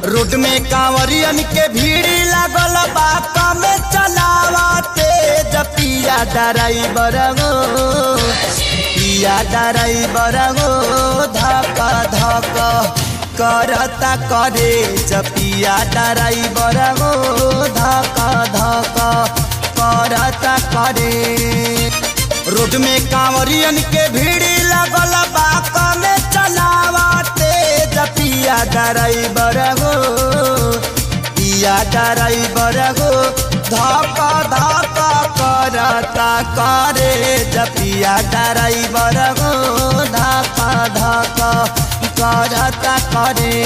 Road में कांवरियन के भीड़ लागल बा कमे चलावते पिया ड्राइवर गो पिया ड्राइवर गो धक धक करता करे पिया ड्राइवर गो धक धक करता करे। रोड में कांवरियन के भीड़ लागल बा कमे चलावते पिया ड्राइवर गो पिया ड्राइवर गो धक धक करता करे पिया ड्राइवर गो धक धक करता करे।